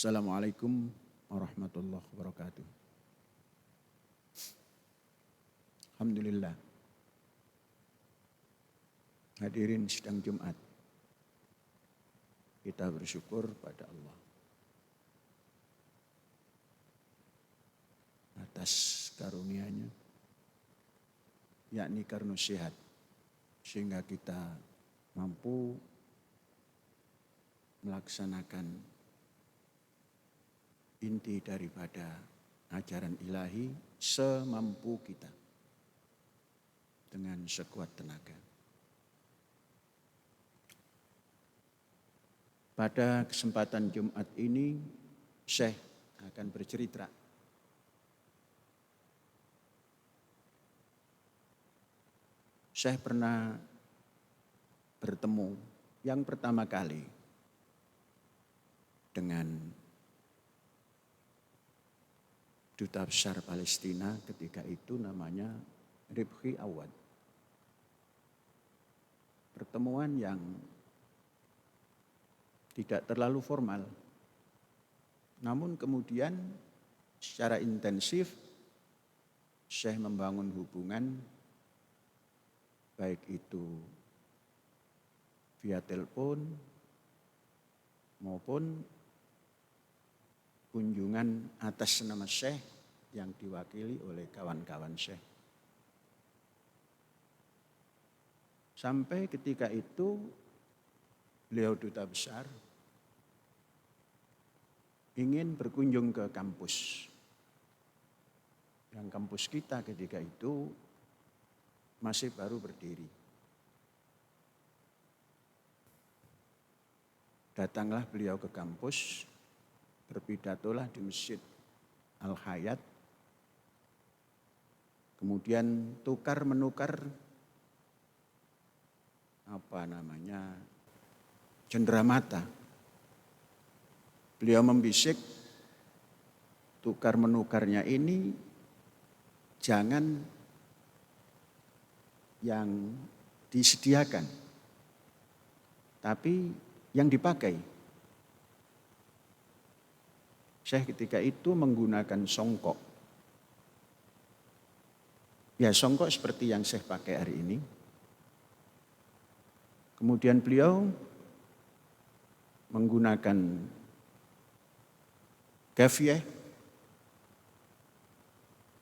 Assalamualaikum warahmatullahi wabarakatuh. Alhamdulillah. Hadirin sidang Jumat. Kita bersyukur pada Allah atas karunia-Nya, yakni karunia sehat, sehingga kita mampu melaksanakan inti daripada ajaran ilahi semampu kita dengan sekuat tenaga. Pada kesempatan Jumat ini, Syekh akan bercerita Syekh pernah bertemu yang pertama kali dengan Duta Besar Palestina ketika itu namanya Ribhi Awad. Pertemuan yang tidak terlalu formal, namun kemudian secara intensif Syekh membangun hubungan, baik itu via telepon maupun kunjungan atas nama Syekh yang diwakili oleh kawan-kawan Syekh. Sampai ketika itu beliau duta besar ingin berkunjung ke kampus. Yang kampus kita ketika itu masih baru berdiri. Datanglah beliau ke kampus, berpidatolah di Masjid Al-Hayat, kemudian tukar-menukar cenderamata. Beliau membisik, tukar-menukarnya ini jangan yang disediakan, tapi yang dipakai. Syekh ketika itu menggunakan songkok. Ya, songkok seperti yang Syekh pakai hari ini. Kemudian beliau menggunakan gafiyeh,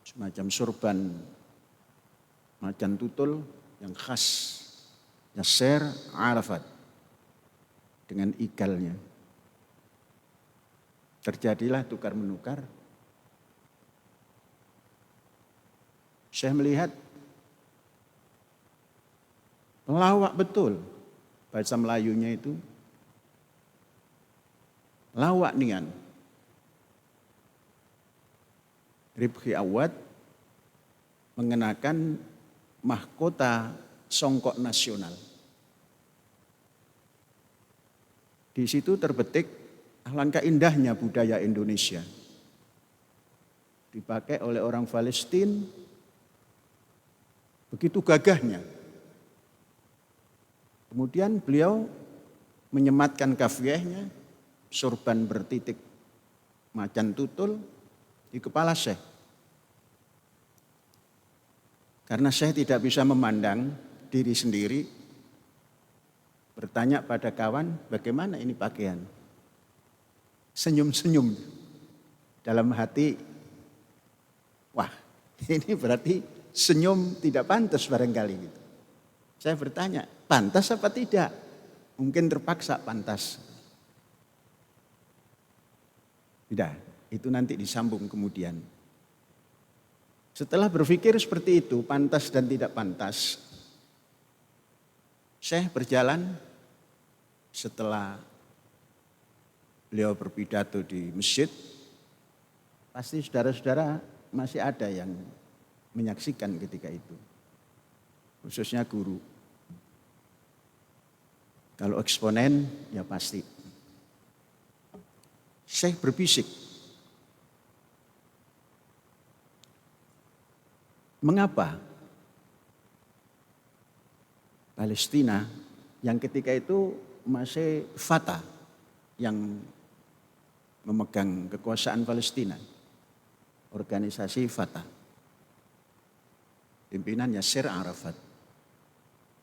semacam surban macan tutul yang khas Yasser Arafat dengan igalnya. Terjadilah tukar-menukar. Syekh melihat lawak betul, bahasa Melayunya itu lawak nian. Ribhi Awad mengenakan mahkota songkok nasional. Di situ terbetik alangkah indahnya budaya Indonesia. Dipakai oleh orang Palestina, begitu gagahnya. Kemudian beliau menyematkan kafiyahnya, surban bertitik macan tutul di kepala Syekh. Karena Syekh tidak bisa memandang diri sendiri, bertanya pada kawan, bagaimana ini pakaian? Senyum-senyum dalam hati, wah ini berarti senyum tidak pantas barangkali gitu. Saya bertanya, pantas apa tidak? Mungkin terpaksa pantas. Tidak, itu nanti disambung kemudian. Setelah berpikir seperti itu, pantas dan tidak pantas, Syekh berjalan setelah beliau berpidato di masjid. Pasti saudara-saudara masih ada yang menyaksikan ketika itu, khususnya guru. Kalau eksponen ya pasti. Syekh berbisik, mengapa Palestina yang ketika itu masih Fatah yang memegang kekuasaan Palestina, organisasi Fatah, pimpinan Yasser Arafat.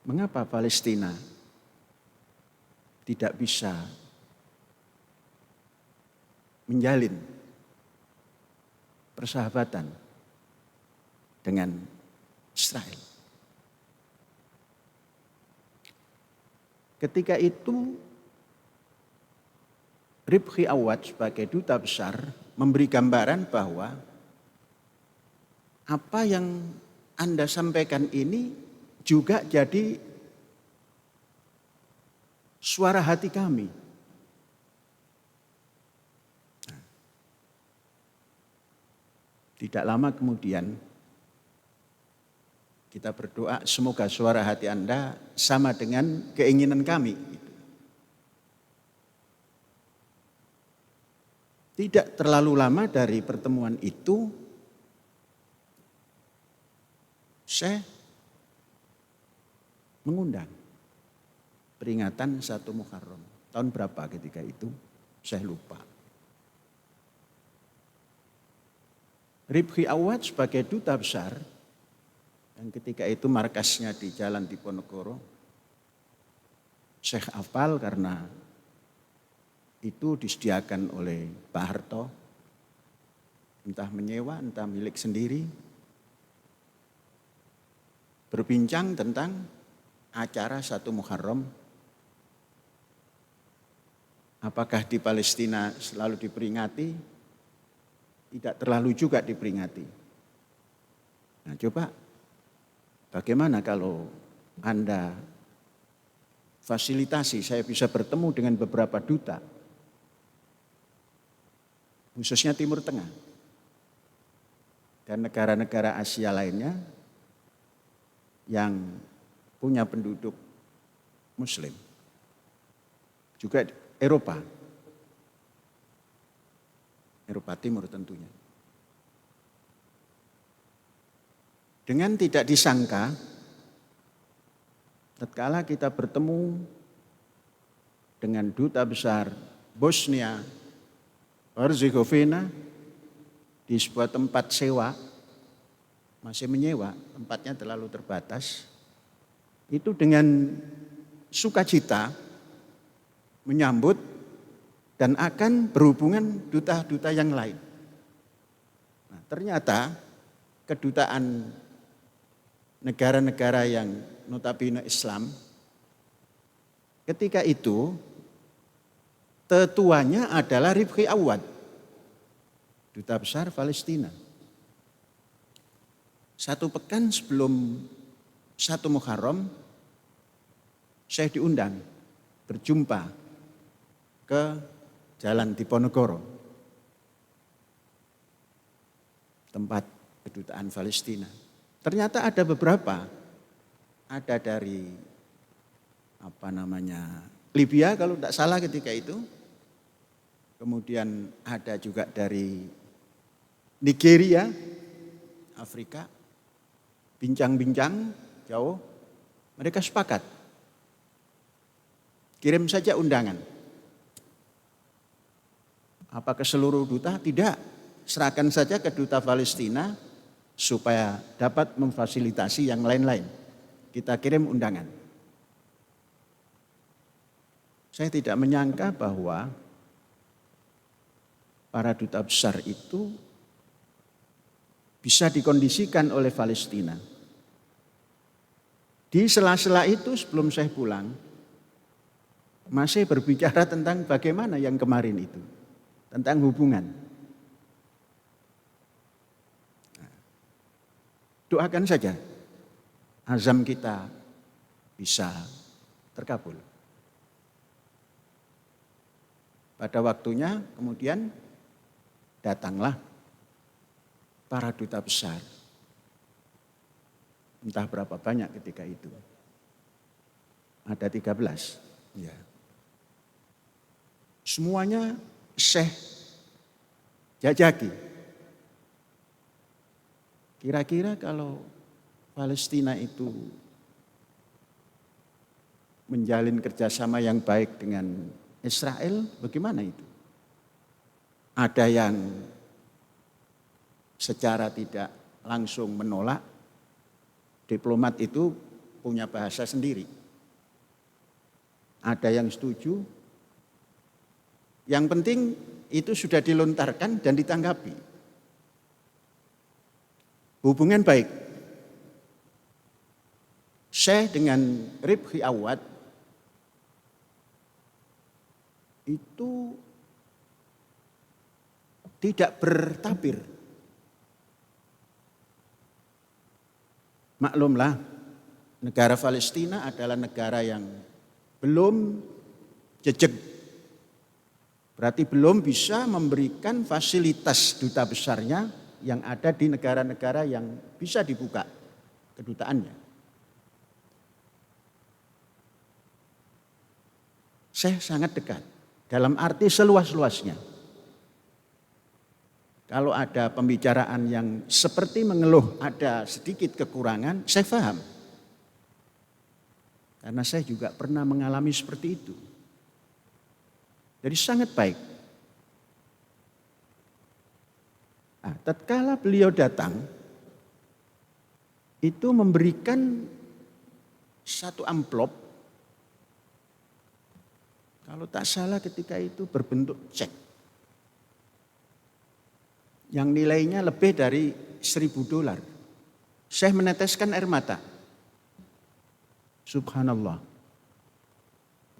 Mengapa Palestina tidak bisa menjalin persahabatan dengan Israel? Ketika itu Ribhi Awad sebagai duta besar memberi gambaran bahwa apa yang Anda sampaikan ini juga jadi suara hati kami. Tidak lama kemudian kita berdoa semoga suara hati Anda sama dengan keinginan kami. Tidak terlalu lama dari pertemuan itu, saya mengundang peringatan 1 Muharram. Tahun berapa ketika itu? Saya lupa. Ribhi Awad sebagai duta besar, yang ketika itu markasnya di Jalan Diponegoro, Syekh hafal karena itu disediakan oleh Pak Harto, entah menyewa, entah milik sendiri, berbincang tentang acara 1 Muharram. Apakah di Palestina selalu diperingati? Tidak terlalu juga diperingati. Nah, coba bagaimana kalau Anda fasilitasi saya bisa bertemu dengan beberapa duta, khususnya Timur Tengah dan negara-negara Asia lainnya yang punya penduduk Muslim, juga Eropa Timur tentunya. Dengan tidak disangka, tatkala kita bertemu dengan duta besar Bosnia Herzegovina di sebuah tempat sewa, masih menyewa, tempatnya terlalu terbatas, itu dengan sukacita menyambut dan akan berhubungan duta-duta yang lain. Nah, ternyata kedutaan negara-negara yang notabene Islam, ketika itu tetuanya adalah Ribhi Awad, duta besar Palestina. 1 pekan sebelum 1 Muharram, saya diundang berjumpa ke Jalan Diponegoro, tempat kedutaan Palestina. Ternyata ada beberapa, ada dari Libya kalau tidak salah ketika itu, kemudian ada juga dari Nigeria, Afrika, bincang-bincang jauh, mereka sepakat, kirim saja undangan. Apa ke seluruh duta? Tidak, serahkan saja ke duta Palestina supaya dapat memfasilitasi yang lain-lain. Kita kirim undangan. Saya tidak menyangka bahwa para duta besar itu bisa dikondisikan oleh Palestina. Di sela-sela itu sebelum saya pulang, masih berbicara tentang bagaimana yang kemarin itu. Tentang hubungan. Doakan saja azam kita bisa terkabul. Pada waktunya kemudian datanglah para duta besar. Entah berapa banyak ketika itu. Ada 13. Ya. Semuanya Syekh jajaki. Kira-kira kalau Palestina itu menjalin kerjasama yang baik dengan Israel, bagaimana itu? Ada yang secara tidak langsung menolak. Diplomat itu punya bahasa sendiri. Ada yang setuju. Yang penting itu sudah dilontarkan dan ditanggapi. Hubungan baik Syekh dengan Ribhi Awad itu tidak bertabir. Maklumlah, negara Palestina adalah negara yang belum jejeg. Berarti belum bisa memberikan fasilitas duta besarnya yang ada di negara-negara yang bisa dibuka kedutaannya. Syekh sangat dekat, dalam arti seluas-luasnya. Kalau ada pembicaraan yang seperti mengeluh ada sedikit kekurangan, saya paham. Karena saya juga pernah mengalami seperti itu. Jadi sangat baik. Nah, tatkala beliau datang, itu memberikan satu amplop, kalau tak salah ketika itu berbentuk cek, yang nilainya lebih dari $1.000. Syekh meneteskan air mata. Subhanallah.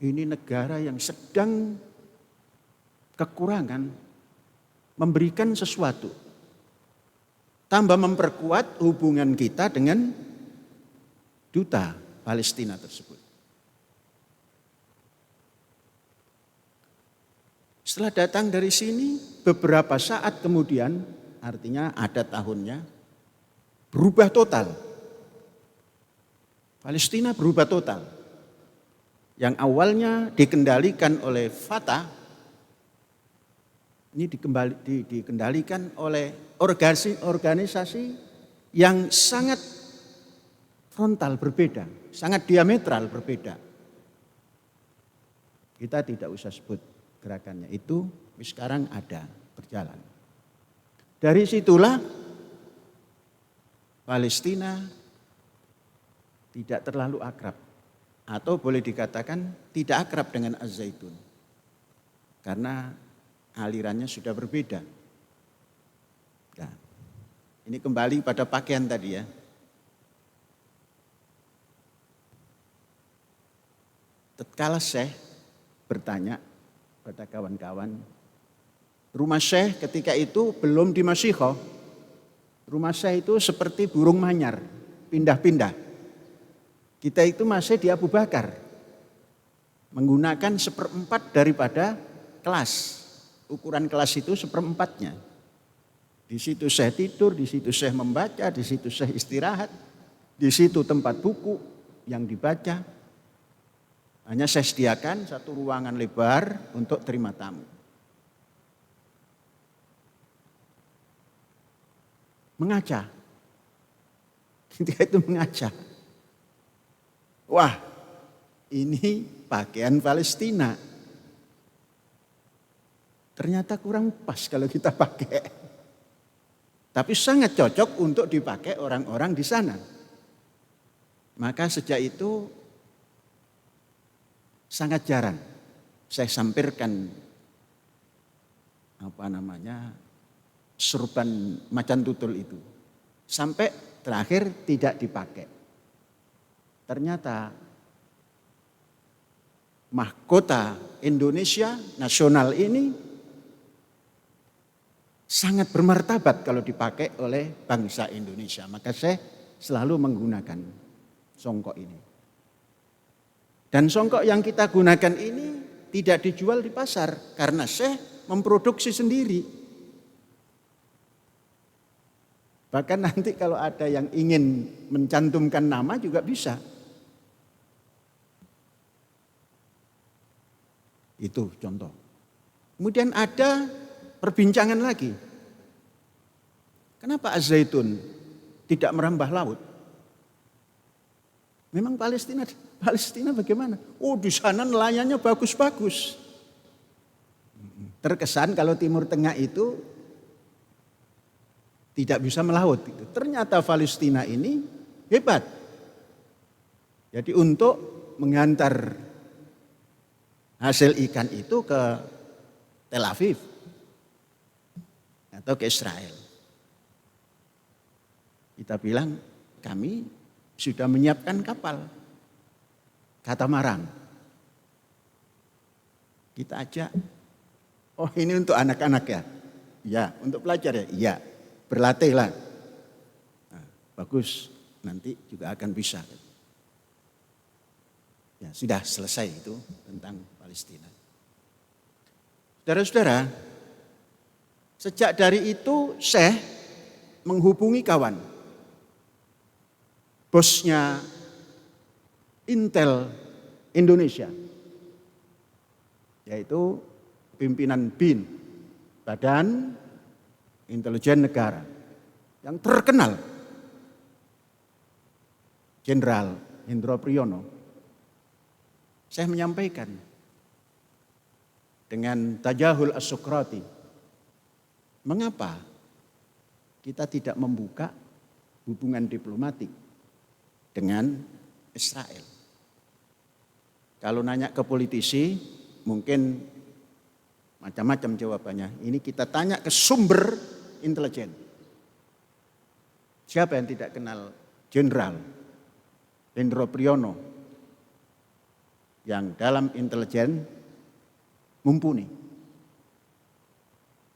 Ini negara yang sedang kekurangan memberikan sesuatu. Tambah memperkuat hubungan kita dengan duta Palestina tersebut. Setelah datang dari sini, beberapa saat kemudian, artinya ada tahunnya, berubah total. Palestina berubah total. Yang awalnya dikendalikan oleh Fatah, ini dikendalikan oleh organisasi yang sangat frontal berbeda, sangat diametral berbeda. Kita tidak usah sebut gerakannya, itu sekarang ada berjalan. Dari situlah Palestina tidak terlalu akrab, atau boleh dikatakan tidak akrab dengan Az-Zaitun, karena alirannya sudah berbeda. Nah, ini kembali pada pakaian tadi ya. Tatkala Syekh bertanya pada kawan-kawan, rumah Syekh ketika itu belum di Masyihoh. Rumah Syekh itu seperti burung manyar, pindah-pindah. Kita itu masih di Abu Bakar, menggunakan 1/4 daripada kelas. Ukuran kelas itu 1/4-nya. Di situ Syekh tidur, di situ Syekh membaca, di situ Syekh istirahat, di situ tempat buku yang dibaca. Hanya Syekh sediakan satu ruangan lebar untuk terima tamu. Mengaca. Ketika itu mengaca. Wah, ini pakaian Palestina. Ternyata kurang pas kalau kita pakai. Tapi sangat cocok untuk dipakai orang-orang di sana. Maka sejak itu sangat jarang saya sampirkan surban macan tutul itu. Sampai terakhir tidak dipakai. Ternyata mahkota Indonesia nasional ini sangat bermartabat kalau dipakai oleh bangsa Indonesia. Maka saya selalu menggunakan songkok ini. Dan songkok yang kita gunakan ini tidak dijual di pasar karena Syekh memproduksi sendiri. Bahkan nanti kalau ada yang ingin mencantumkan nama juga bisa. Itu contoh. Kemudian ada perbincangan lagi. Kenapa Az-Zaitun tidak merambah laut? Memang Palestina bagaimana? Oh, di sana nelayannya bagus-bagus. Terkesan kalau Timur Tengah itu tidak bisa melaut. Ternyata Palestina ini hebat. Jadi untuk menghantar hasil ikan itu ke Tel Aviv atau ke Israel. Kita bilang kami sudah menyiapkan kapal katamaran. Kita ajak, oh ini untuk anak-anak ya? Iya, untuk pelajar ya? Iya, berlatihlah. Nah, bagus, nanti juga akan bisa. Ya sudah selesai itu tentang Palestina. Saudara-saudara, sejak dari itu Syekh menghubungi kawan. Bosnya Intel Indonesia. Yaitu pimpinan BIN, Badan Intelijen Negara. Yang terkenal. Jenderal Hendro Priyono. Saya menyampaikan dengan tajahul as-Sokrati, mengapa kita tidak membuka hubungan diplomatik dengan Israel? Kalau nanya ke politisi, mungkin macam-macam jawabannya. Ini kita tanya ke sumber intelijen. Siapa yang tidak kenal Jenderal Hendro Priyono yang dalam intelijen mumpuni?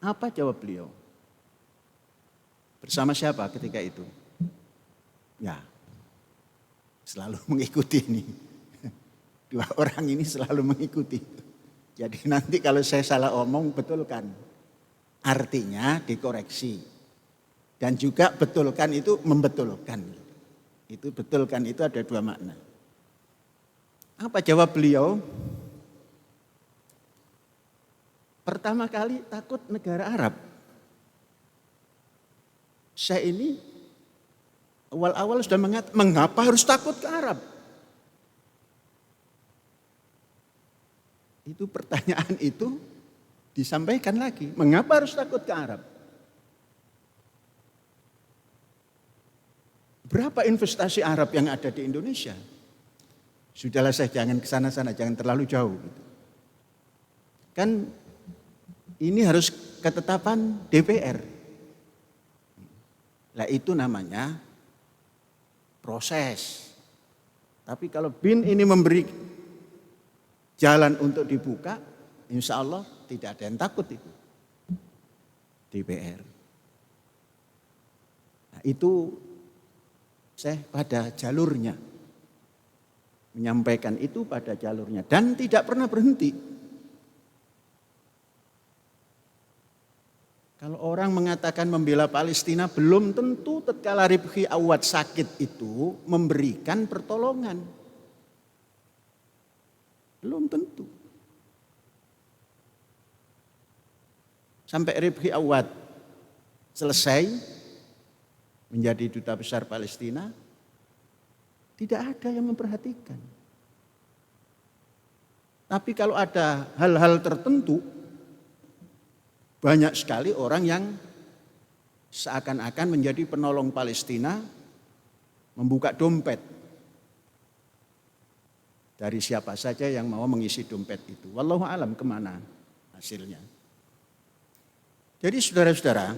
Apa jawab beliau? Bersama siapa ketika itu? Ya, selalu mengikuti ini. Dua orang ini selalu mengikuti. Jadi nanti kalau saya salah omong, betulkan. Artinya dikoreksi. Dan juga betulkan itu membetulkan. Itu betulkan itu ada dua makna. Apa jawab beliau? Pertama kali takut negara Arab. Saya ini awal-awal sudah mengatakan, mengapa harus takut ke Arab? Itu pertanyaan itu disampaikan lagi. Mengapa harus takut ke Arab? Berapa investasi Arab yang ada di Indonesia? Sudahlah saya jangan ke sana-sana, jangan terlalu jauh. Kan ini harus ketetapan DPR. Lah itu namanya proses. Tapi kalau BIN ini memberi jalan untuk dibuka, insya Allah tidak ada yang takut itu. DPR. Nah itu saya pada jalurnya. Menyampaikan itu pada jalurnya. Dan tidak pernah berhenti. Kalau orang mengatakan membela Palestina, belum tentu tatkala Rifki Awad sakit itu memberikan pertolongan. Belum tentu. Sampai Rifki Awad selesai menjadi duta besar Palestina, tidak ada yang memperhatikan. Tapi kalau ada hal-hal tertentu, banyak sekali orang yang seakan-akan menjadi penolong Palestina, membuka dompet dari siapa saja yang mau mengisi dompet itu. Wallahu alam kemana hasilnya. Jadi saudara-saudara,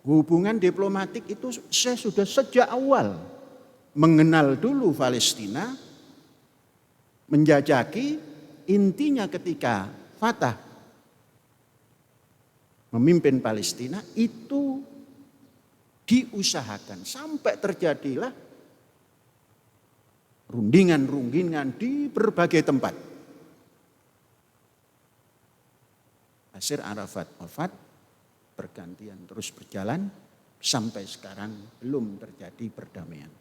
hubungan diplomatik itu saya sudah sejak awal mengenal dulu Palestina, menjajaki intinya ketika Fatah memimpin Palestina itu diusahakan sampai terjadilah rundingan-rundingan di berbagai tempat. Yasir Arafat wafat, pergantian terus berjalan sampai sekarang belum terjadi perdamaian.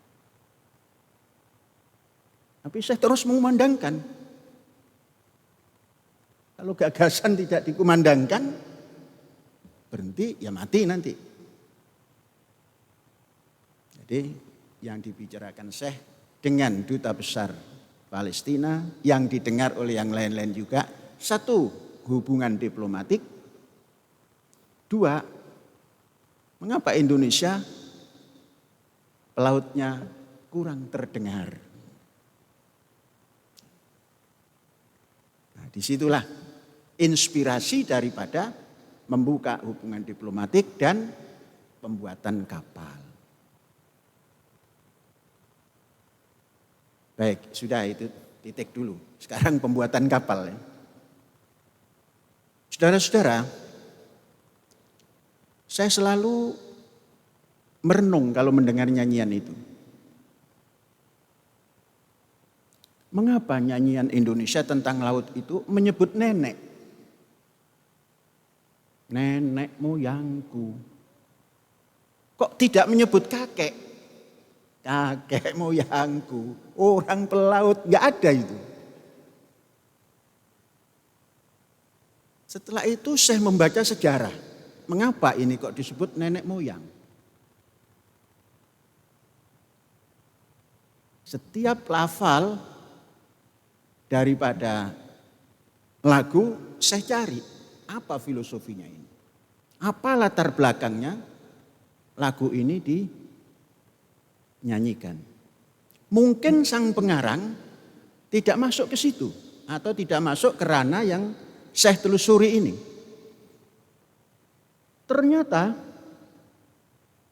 Tapi saya terus mengumandangkan, kalau gagasan tidak dikumandangkan, berhenti ya mati nanti. Jadi yang dibicarakan Syekh dengan duta besar Palestina, yang didengar oleh yang lain-lain juga, satu, hubungan diplomatik, Dua, mengapa Indonesia pelautnya kurang terdengar? Nah, disitulah inspirasi daripada membuka hubungan diplomatik dan pembuatan kapal. Baik, sudah itu titik dulu. Sekarang pembuatan kapal. Ya. Saudara-saudara, saya selalu merenung kalau mendengar nyanyian itu. Mengapa nyanyian Indonesia tentang laut itu menyebut nenek? Nenek moyangku. Kok tidak menyebut kakek? Kakek moyangku. Orang pelaut, nggak ada itu. Setelah itu saya membaca sejarah. Mengapa ini kok disebut nenek moyang? Setiap lafal daripada lagu saya cari apa filosofinya ini. Apa latar belakangnya lagu ini dinyanyikan. Mungkin sang pengarang tidak masuk ke situ atau tidak masuk ke ranah yang saya telusuri ini. Ternyata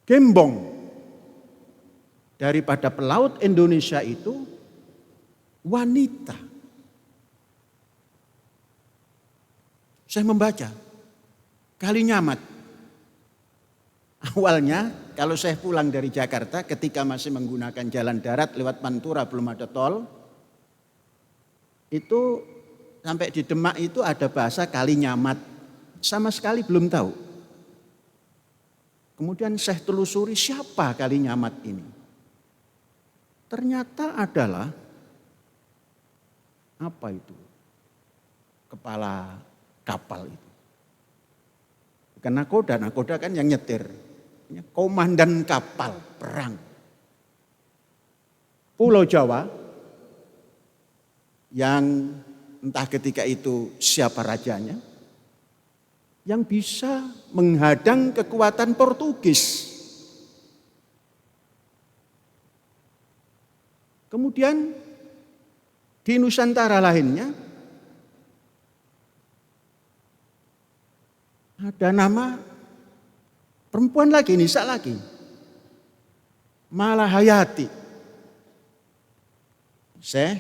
gembong daripada pelaut Indonesia itu wanita. Saya membaca Kalinyamat. Awalnya kalau saya pulang dari Jakarta ketika masih menggunakan jalan darat lewat Pantura belum ada tol. Itu sampai di Demak itu ada bahasa Kalinyamat. Sama sekali belum tahu. Kemudian saya telusuri siapa Kalinyamat ini. Ternyata adalah apa itu? Kepala kapal itu. Bukan nakoda, nakoda kan yang nyetir. Komandan kapal perang. Pulau Jawa yang entah ketika itu siapa rajanya, yang bisa menghadang kekuatan Portugis. Kemudian di Nusantara lainnya ada nama perempuan lagi, nisa lagi. Malahayati. Saya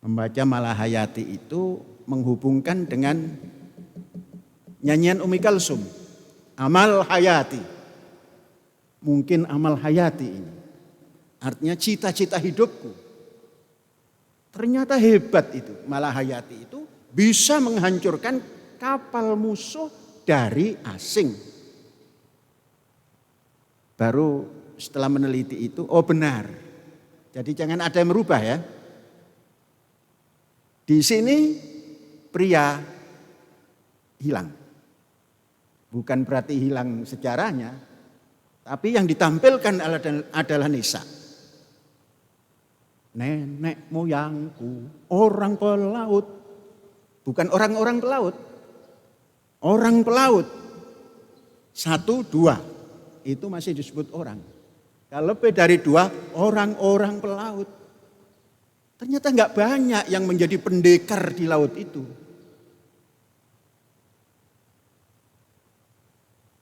membaca Malahayati itu menghubungkan dengan nyanyian Umi Kalsum. Amal Hayati. Mungkin amal hayati ini. Artinya cita-cita hidupku. Ternyata hebat itu. Malahayati itu bisa menghancurkan kapal musuh dari asing. Baru setelah meneliti itu, oh benar. Jadi jangan ada yang merubah ya. Di sini pria hilang. Bukan berarti hilang sejarahnya, tapi yang ditampilkan adalah nisa. Nenek moyangku, orang pelaut. Bukan orang-orang pelaut. Orang pelaut. 1, 2. Itu masih disebut orang. Kalau lebih dari 2, orang-orang pelaut. Ternyata enggak banyak yang menjadi pendekar di laut itu.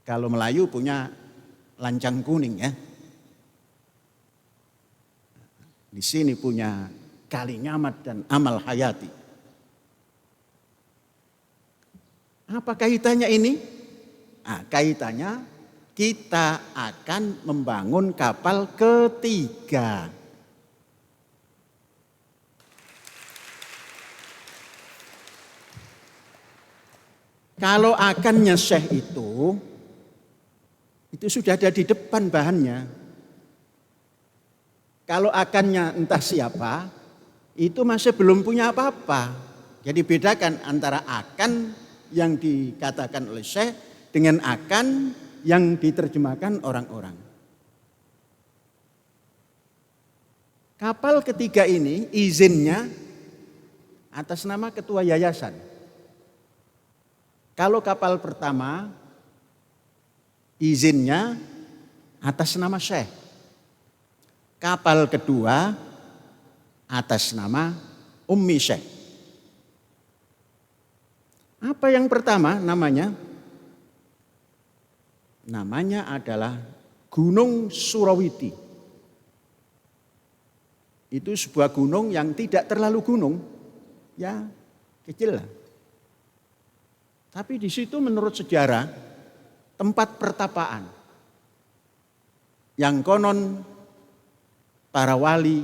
Kalau Melayu punya lancang kuning ya. Di sini punya Kalinyamat dan Amal Hayati. Apa kaitannya ini? Nah, kaitannya kita akan membangun kapal ketiga. Kalau akannya Syekh itu sudah ada di depan bahannya. Kalau akannya entah siapa, itu masih belum punya apa-apa. Jadi bedakan antara akan yang dikatakan oleh Syekh dengan akan yang diterjemahkan orang-orang. Kapal ketiga ini izinnya atas nama ketua yayasan. Kalau kapal pertama izinnya atas nama Syekh. Kapal kedua atas nama Ummi Syekh. Apa yang pertama namanya? Namanya adalah Gunung Surawiti. Itu sebuah gunung yang tidak terlalu gunung, ya kecil lah. Tapi di situ menurut sejarah tempat pertapaan yang konon para wali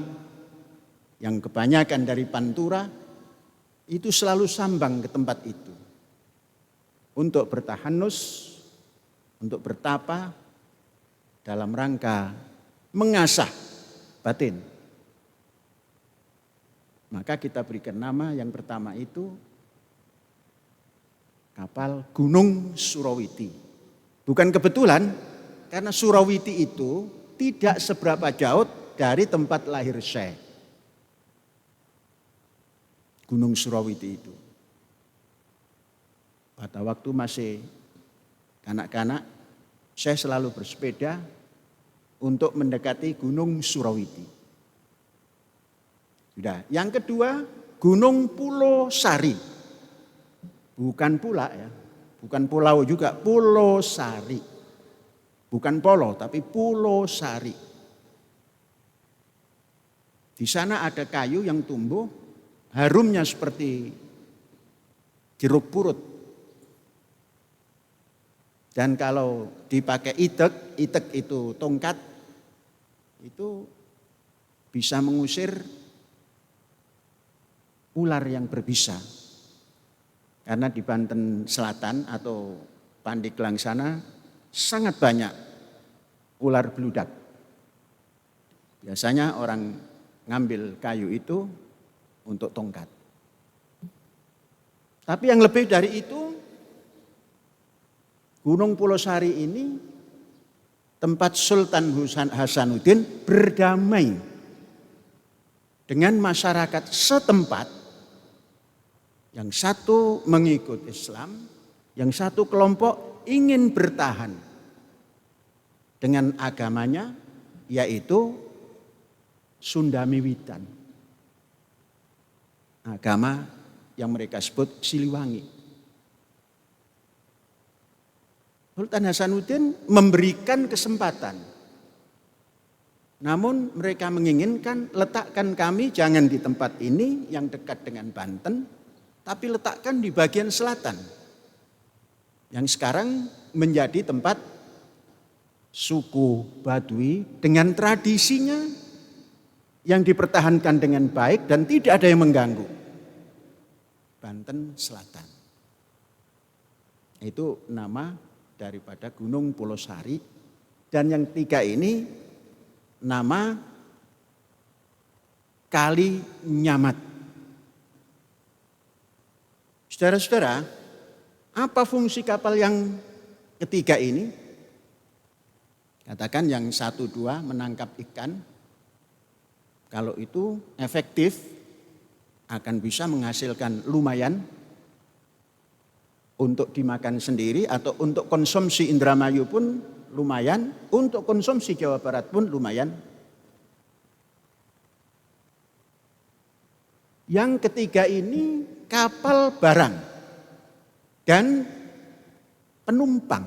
yang kebanyakan dari Pantura itu selalu sambang ke tempat itu untuk bertahanus, untuk bertapa dalam rangka mengasah batin. Maka kita berikan nama yang pertama itu kapal Gunung Surawiti. Bukan kebetulan, karena Surawiti itu tidak seberapa jauh dari tempat lahir Syekh. Gunung Surawiti itu. Pada waktu masih kanak-kanak, Syekh selalu bersepeda untuk mendekati Gunung Surawiti. Sudah. Yang kedua, Gunung Pulau Sari. Bukan pula ya, bukan pulau juga, Pulau Sari. Bukan Polo, tapi Pulau Sari. Di sana ada kayu yang tumbuh, harumnya seperti jeruk purut. Dan kalau dipakai itek, itek itu tongkat, itu bisa mengusir ular yang berbisa. Karena di Banten Selatan atau Pandeglang sana sangat banyak ular beludak. Biasanya orang ngambil kayu itu untuk tongkat. Tapi yang lebih dari itu, Gunung Pulau Sari ini tempat Sultan Hasanuddin berdamai dengan masyarakat setempat. Yang satu mengikut Islam, yang satu kelompok ingin bertahan dengan agamanya, yaitu Sundamiwitan. Agama yang mereka sebut Siliwangi. Sultan Hasanuddin memberikan kesempatan. Namun mereka menginginkan letakkan kami jangan di tempat ini yang dekat dengan Banten, tapi letakkan di bagian selatan yang sekarang menjadi tempat suku Baduy dengan tradisinya yang dipertahankan dengan baik dan tidak ada yang mengganggu. Banten Selatan. Itu nama daripada Gunung Pulau Sari. Dan yang tiga ini nama Kali Nyamat. Saudara-saudara, apa fungsi kapal yang ketiga ini? Katakan yang 1, 2 menangkap ikan. Kalau itu efektif, akan bisa menghasilkan lumayan untuk dimakan sendiri atau untuk konsumsi Indramayu pun lumayan, untuk konsumsi Jawa Barat pun lumayan. Yang ketiga ini kapal barang dan penumpang.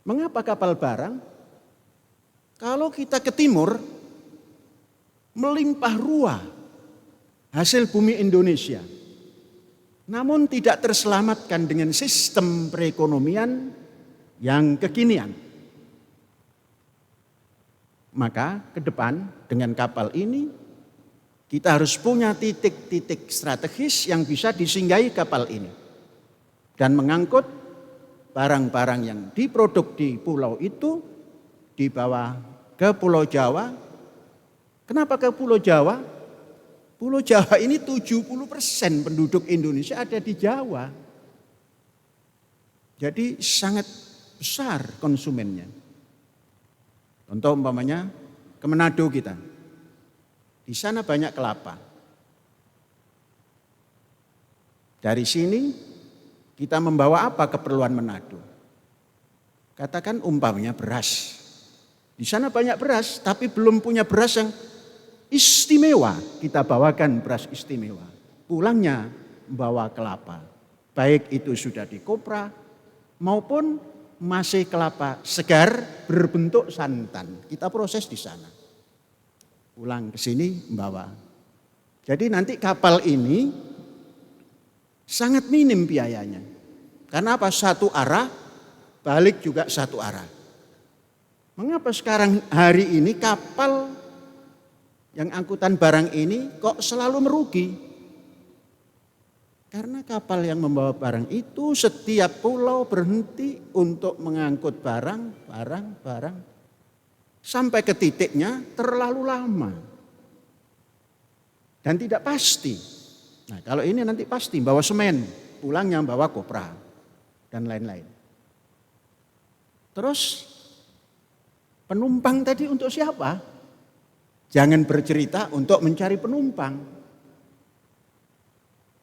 Mengapa kapal barang? Kalau kita ke timur, melimpah ruah hasil bumi Indonesia. Namun tidak terselamatkan dengan sistem perekonomian yang kekinian. Maka ke depan dengan kapal ini kita harus punya titik-titik strategis yang bisa disinggahi kapal ini. Dan mengangkut barang-barang yang diproduk di pulau itu dibawa ke Pulau Jawa. Kenapa ke Pulau Jawa? Pulau Jawa ini 70% penduduk Indonesia ada di Jawa. Jadi sangat besar konsumennya. Contoh umpamanya ke Manado kita. Di sana banyak kelapa. Dari sini Kita membawa apa keperluan Manado? Katakan umpamanya beras. Di sana banyak beras, tapi belum punya beras yang istimewa. Kita bawakan beras istimewa. Pulangnya membawa kelapa. Baik itu sudah dikopra maupun masih kelapa segar berbentuk santan. Kita proses di sana. Pulang ke sini membawa. Jadi nanti kapal ini sangat minim biayanya. Karena apa? Satu arah, balik juga satu arah. Mengapa sekarang hari ini kapal yang angkutan barang ini kok selalu merugi? Karena kapal yang membawa barang itu setiap pulau berhenti untuk mengangkut barang. Sampai ke titiknya terlalu lama. Dan tidak pasti. Nah kalau ini nanti pasti bawa semen, pulangnya bawa kopra dan lain-lain. Terus penumpang tadi untuk siapa? Jangan bercerita untuk mencari penumpang.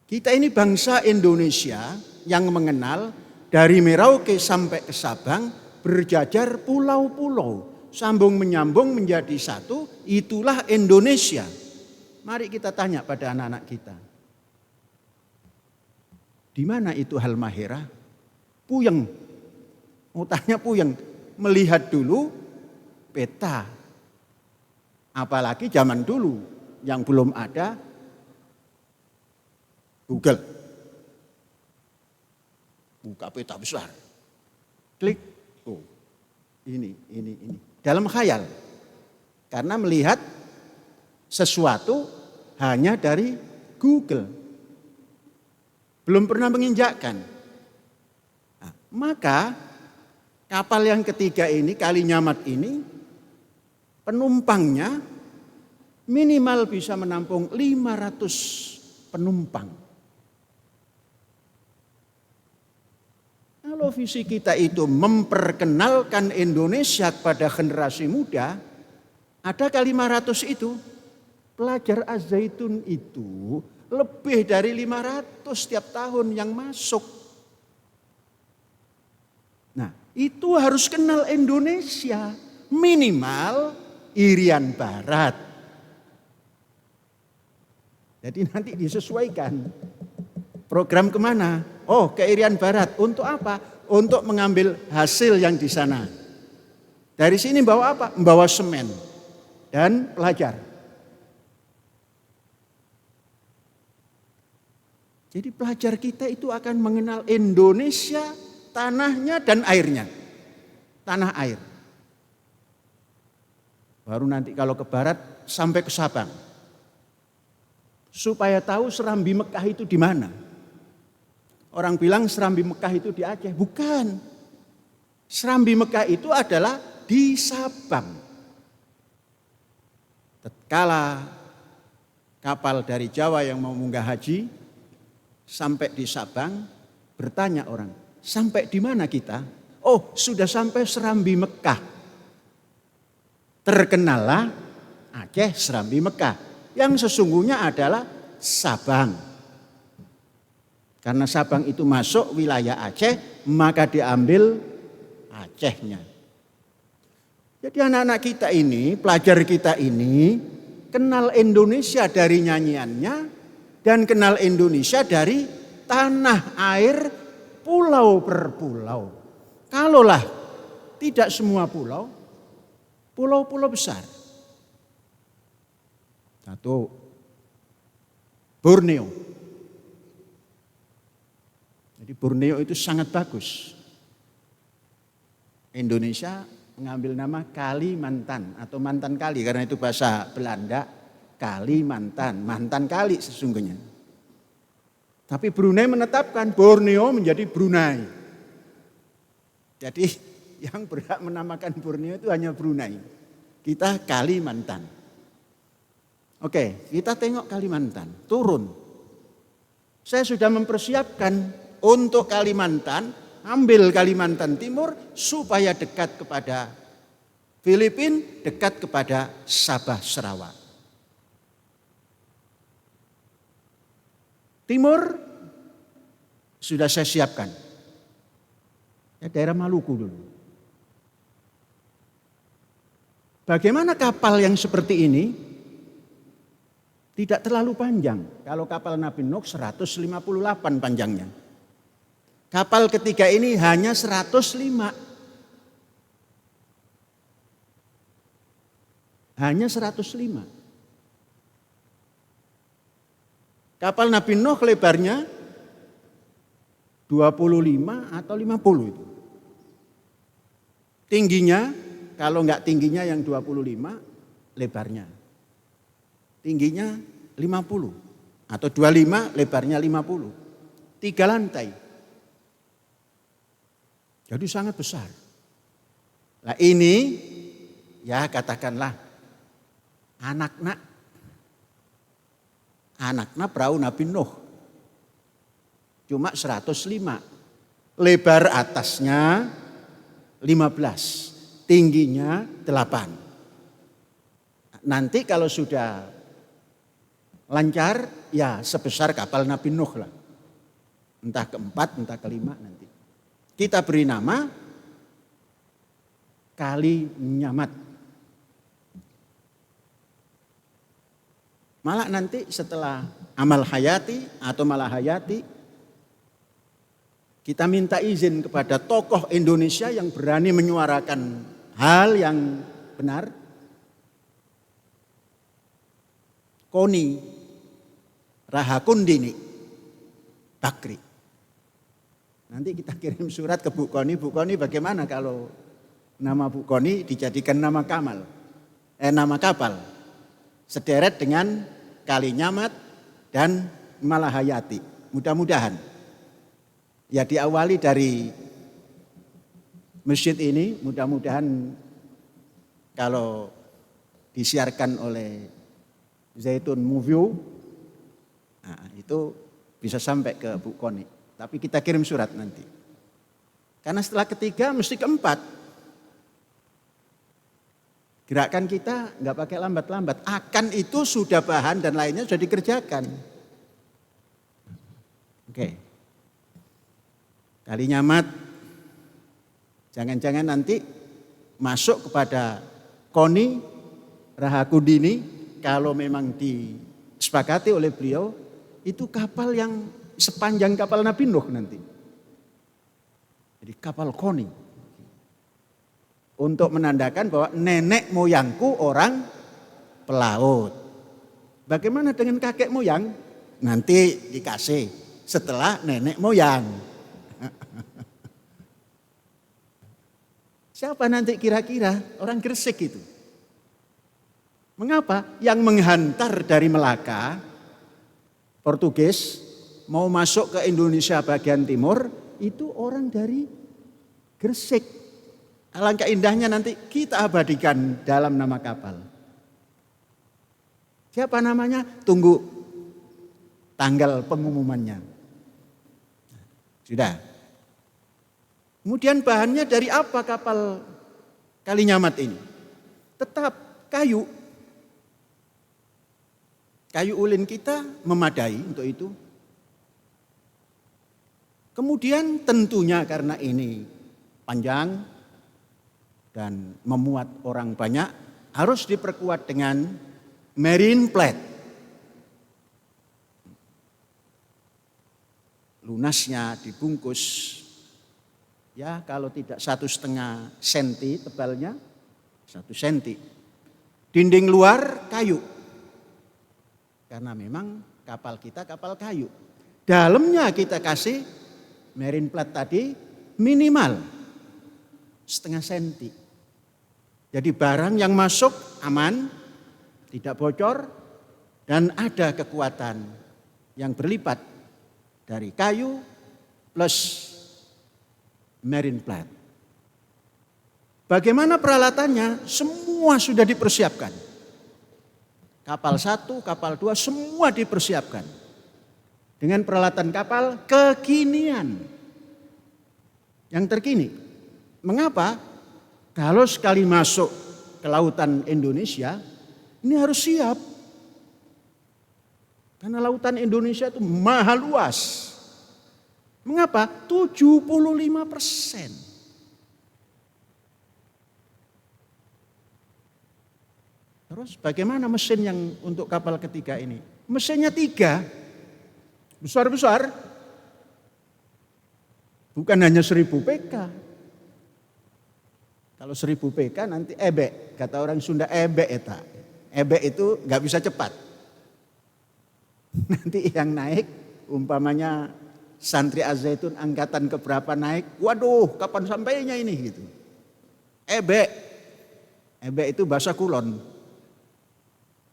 Kita ini bangsa Indonesia yang mengenal dari Merauke sampai ke Sabang berjajar pulau-pulau. Sambung menyambung menjadi satu, itulah Indonesia. Mari kita tanya pada anak-anak kita. Di mana itu Halmahera? Puyeng. Utahnya puyeng. Melihat dulu peta. Apalagi zaman dulu yang belum ada Google. Buka peta besar. Klik. Oh, ini. Dalam khayal. Karena melihat sesuatu hanya dari Google. Belum pernah menginjakkan. Nah, maka kapal yang ketiga ini, Kalinyamat ini, penumpangnya minimal bisa menampung 500 penumpang. Kalau visi kita itu memperkenalkan Indonesia kepada generasi muda, ada kali 500 itu, pelajar Az-Zaitun itu lebih dari 500 setiap tahun yang masuk. Nah, itu harus kenal Indonesia, minimal Irian Barat. Jadi nanti disesuaikan. Program kemana? Oh, ke Irian Barat. Untuk apa? Untuk mengambil hasil yang di sana. Dari sini bawa apa? Membawa semen dan pelajar. Jadi pelajar kita itu akan mengenal Indonesia, tanahnya dan airnya. Tanah air. Baru nanti kalau ke barat sampai ke Sabang. Supaya tahu Serambi Mekah itu di mana. Orang bilang Serambi Mekah itu di Aceh. Bukan. Serambi Mekah itu adalah di Sabang. Tatkala kapal dari Jawa yang mau munggah haji sampai di Sabang, bertanya orang, sampai di mana kita? Oh, sudah sampai Serambi Mekah. Terkenalah Aceh Serambi Mekah. Yang sesungguhnya adalah Sabang. Karena Sabang itu masuk wilayah Aceh, maka diambil Acehnya. Jadi anak-anak kita ini, pelajar kita ini, kenal Indonesia dari nyanyiannya, dan kenal Indonesia dari tanah air pulau per pulau. Kalaulah tidak semua pulau, pulau-pulau besar. Satu, Borneo. Jadi Borneo itu sangat bagus. Indonesia mengambil nama Kalimantan atau mantan kali karena itu bahasa Belanda. Kalimantan, mantan kali sesungguhnya. Tapi Brunei menetapkan Borneo menjadi Brunei. Jadi yang berhak menamakan Borneo itu hanya Brunei. Kita Kalimantan. Oke, kita tengok Kalimantan, turun. Saya sudah mempersiapkan untuk Kalimantan, ambil Kalimantan Timur supaya dekat kepada Filipina, dekat kepada Sabah Sarawak. Timur sudah saya siapkan. Ya, daerah Maluku dulu. Bagaimana kapal yang seperti ini tidak terlalu panjang. Kalau kapal Nabi Nuh 158 panjangnya. Kapal ketiga ini hanya 105. Hanya 105. Kapal Nabi Nuh lebarnya 25 atau 50 itu. Tingginya, kalau enggak tingginya yang 25, lebarnya. Tingginya 50 atau 25, lebarnya 50. 3 lantai. Jadi sangat besar. Nah ini ya katakanlah anaknya perahu Nabi Nuh. Cuma 105. Lebar atasnya 15. Tingginya 8. Nanti kalau sudah lancar ya sebesar kapal Nabi Nuh lah. Entah keempat, entah kelima nanti. Kita beri nama Kali Nyamat. Malah nanti setelah amal hayati atau malah hayati, kita minta izin kepada tokoh Indonesia yang berani menyuarakan hal yang benar. Koni Rahakundini Bakri. Nanti kita kirim surat ke Bu Koni. Bu Koni bagaimana kalau nama Bu Koni dijadikan nama nama kapal. Sederet dengan Kali Nyamat dan Malahayati. Mudah-mudahan. Ya diawali dari masjid ini, mudah-mudahan kalau disiarkan oleh Zaitun Movie, nah, itu bisa sampai ke Bu Koni. Tapi kita kirim surat nanti. Karena setelah ketiga mesti keempat. Gerakan kita nggak pakai lambat-lambat. Akan itu sudah bahan dan lainnya sudah dikerjakan. Oke. Kali Nyamat. Jangan-jangan nanti masuk kepada Koni Rahakundini. Kalau memang disepakati oleh beliau. Itu kapal yang sepanjang kapal Nabi Nuh nanti. Jadi kapal Koni. Untuk menandakan bahwa nenek moyangku orang pelaut. Bagaimana dengan kakek moyang? Nanti dikasih setelah nenek moyang. Siapa nanti kira-kira orang Gresik itu? Mengapa? Yang menghantar dari Melaka, Portugis, mau masuk ke Indonesia bagian timur, itu orang dari Gresik. Alangkah indahnya nanti kita abadikan dalam nama kapal. Siapa namanya? Tunggu tanggal pengumumannya. Sudah. Kemudian bahannya dari apa kapal Kali Nyamat ini? Tetap kayu. Kayu ulin kita memadai untuk itu. Kemudian tentunya karena ini panjang dan memuat orang banyak, harus diperkuat dengan marine plate. Lunasnya dibungkus, ya kalau tidak 1,5 senti tebalnya, 1 senti. Dinding luar kayu, karena memang kapal kita kapal kayu. Dalamnya kita kasih marine plate tadi minimal 0,5 senti. Jadi barang yang masuk aman, tidak bocor, dan ada kekuatan yang berlipat dari kayu plus marine plate. Bagaimana peralatannya? Semua sudah dipersiapkan. Kapal 1, kapal 2 semua dipersiapkan. Dengan peralatan kapal kekinian. Yang terkini. Mengapa? Kalau sekali masuk ke lautan Indonesia, ini harus siap. Karena lautan Indonesia itu maha luas. Mengapa? 75%. Terus bagaimana mesin yang untuk kapal ketiga ini? Mesinnya 3, besar-besar. Bukan hanya 1000 PK. Kalau 1000 PK nanti ebek, kata orang Sunda ebek eta. Ebek itu nggak bisa cepat. Nanti yang naik umpamanya santri Az-Zaitun angkatan keberapa naik, waduh kapan sampainya ini gitu. Ebek. Ebek itu bahasa kulon.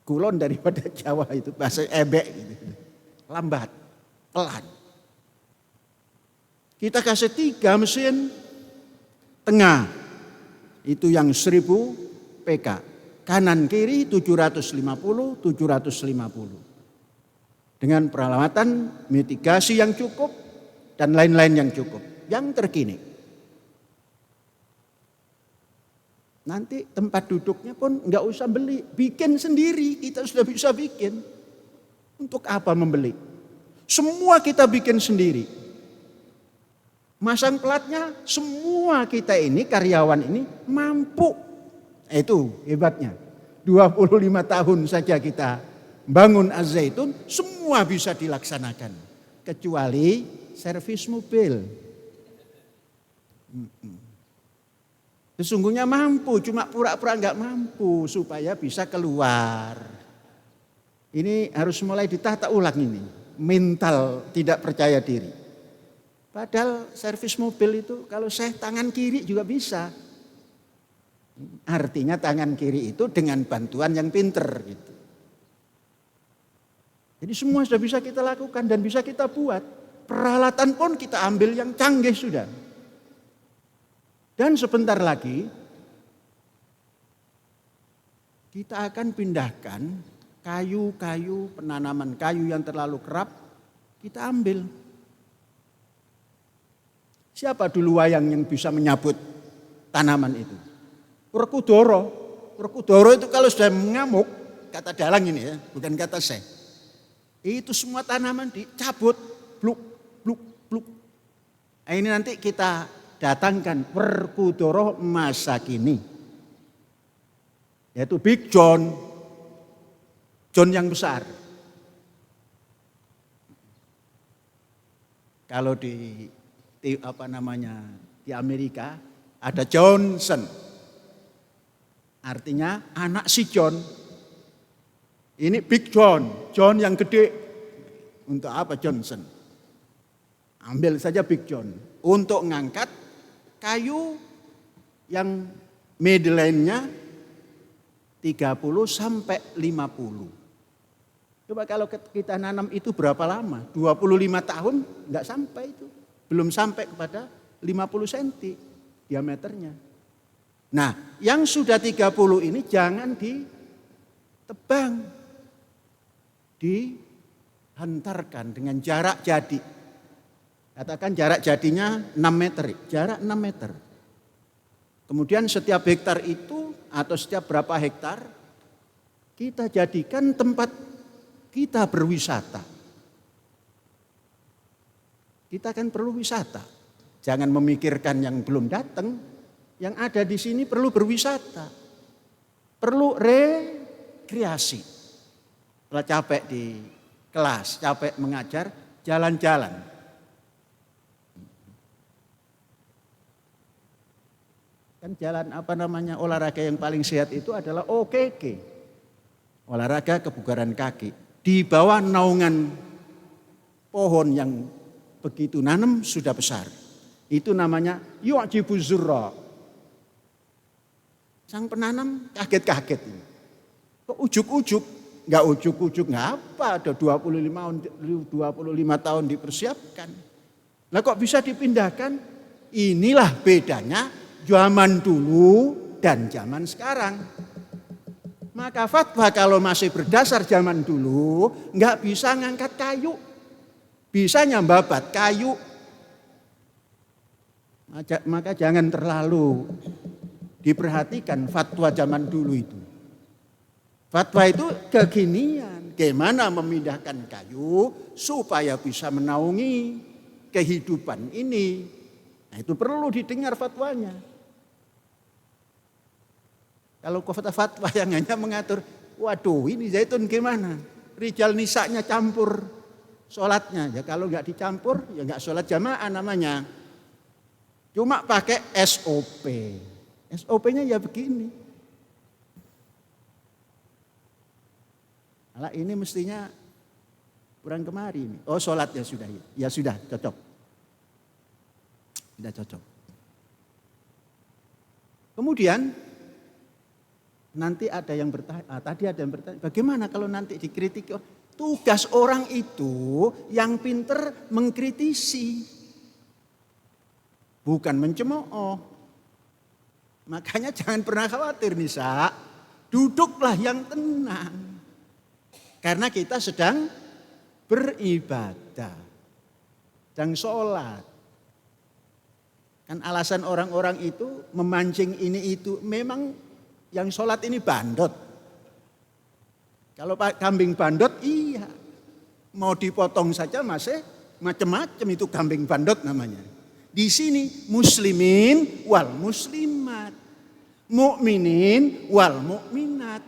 Kulon daripada Jawa itu bahasa ebek gitu. Lambat, pelan. Kita kasih 3 mesin tengah. Itu yang 1000 PK. Kanan kiri 750, 750. Dengan peralatan mitigasi yang cukup dan lain-lain yang cukup. Yang terkini. Nanti tempat duduknya pun nggak usah beli. Bikin sendiri, kita sudah bisa bikin. Untuk apa membeli? Semua kita bikin sendiri. Masang platnya semua kita ini, karyawan ini mampu. Itu hebatnya. 25 tahun saja kita bangun Az-Zaitun, semua bisa dilaksanakan. Kecuali servis mobil. Sesungguhnya mampu, cuma pura-pura nggak mampu supaya bisa keluar. Ini harus mulai ditata ulang ini. Mental tidak percaya diri. Padahal servis mobil itu kalau saya tangan kiri juga bisa. Artinya tangan kiri itu dengan bantuan yang pinter gitu. Jadi semua sudah bisa kita lakukan dan bisa kita buat. Peralatan pun kita ambil yang canggih sudah. Dan sebentar lagi kita akan pindahkan kayu-kayu, penanaman kayu yang terlalu kerap kita ambil. Siapa dulu wayang yang bisa menyabut tanaman itu? Werkudara. Werkudara itu kalau sudah mengamuk, kata dalang ini ya, bukan kata saya. Itu semua tanaman dicabut, bluk, bluk, bluk. Nah, ini nanti kita datangkan Werkudara masa kini. Yaitu Big John. John yang besar. Kalau di Amerika ada Johnson. Artinya anak si John. Ini Big John, John yang gede. Untuk apa Johnson? Ambil saja Big John. Untuk ngangkat kayu yang midline-nya 30 sampai 50. Coba kalau kita nanam itu berapa lama? 25 tahun enggak sampai itu. Belum sampai kepada 50 cm diameternya. Nah, yang sudah 30 ini jangan ditebang. Dihantarkan dengan jarak jadi. Katakan jarak jadinya 6 meter, jarak 6 meter. Kemudian setiap hektar itu atau setiap berapa hektar kita jadikan tempat kita berwisata. Kita kan perlu wisata. Jangan memikirkan yang belum datang. Yang ada di sini perlu berwisata. Perlu rekreasi. Setelah capek di kelas, capek mengajar, jalan-jalan. Kan jalan olahraga yang paling sehat itu adalah OKK. Olahraga kebugaran kaki. Di bawah naungan pohon yang begitu nanam sudah besar. Itu namanya yu'jibu zurra. Sang penanam kaget-kaget. Kok ujuk-ujuk? Enggak ujuk-ujuk, enggak apa. Ada 25 tahun dipersiapkan. Lah kok bisa dipindahkan? Inilah bedanya zaman dulu dan zaman sekarang. Maka fatwa kalau masih berdasar zaman dulu, enggak bisa ngangkat kayu. Bisa nyambabat kayu. Maka jangan terlalu diperhatikan fatwa zaman dulu itu. Fatwa itu kekinian. Bagaimana memindahkan kayu supaya bisa menaungi kehidupan ini. Nah, itu perlu didengar fatwanya. Kalau fatwa yang hanya mengatur, waduh ini zaitun gimana? Rijal nisanya campur sholatnya. Ya kalau nggak dicampur ya nggak sholat jamaah namanya. Cuma pakai SOP. SOP-nya ya begini. Alah ini mestinya kurang kemari ini. Oh sholat ya sudah. Ya sudah cocok. Sudah cocok. Kemudian nanti ada yang bertanya, tadi ada yang bertanya, bagaimana kalau nanti dikritik? Tugas orang itu yang pinter mengkritisi, bukan mencemooh. Makanya jangan pernah khawatir Nisa, duduklah yang tenang. Karena kita sedang beribadah, sedang sholat. Kan alasan orang-orang itu memancing ini itu memang yang sholat ini bandot. Kalau kambing bandot iya. Mau dipotong saja masih macam-macam itu kambing bandot namanya. Di sini muslimin wal muslimat. Mukminin wal mukminat.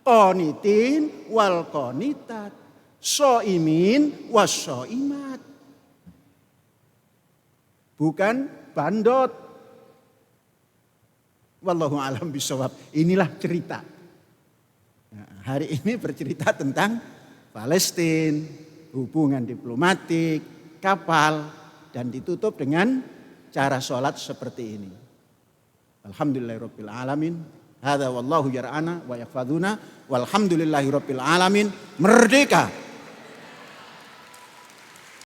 Qonitin wal qonitat. Shoimin was shoimat. Bukan bandot. Wallahu a'lam bishawab. Inilah cerita. Nah, hari ini bercerita tentang Palestina, hubungan diplomatik, kapal, dan ditutup dengan cara sholat seperti ini. Alhamdulillahirabbil alamin. Hadza wallahu yar'ana wa yahfadzuna walhamdulillahirabbil alamin. Merdeka!